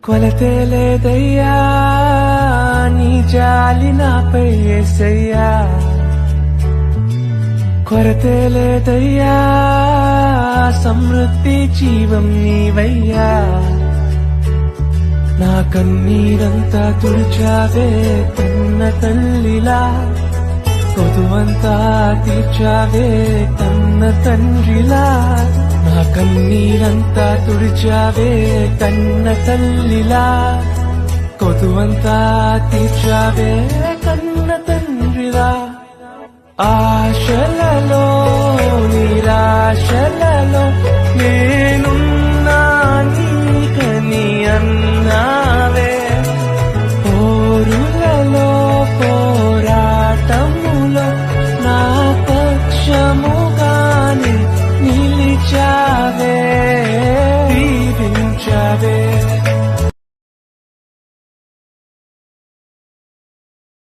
కొలతే లేదయ్యా నీ జాలి నాపై యేసయ్యా, కొరతే లేదయ్యా సమృద్ధి జీవం నీవయ్యా. నా కన్నీరంతా తుడిచావే కన్న తల్లిలా, కొదువంతా తీర్చావే కన్న తండ్రిలా. నా కన్నీరంతా తుడిచావే కన్న తల్లిలా, కొదువంతా తీర్చావే కన్న తండ్రిలా. ఆశలలో నిరాశలలో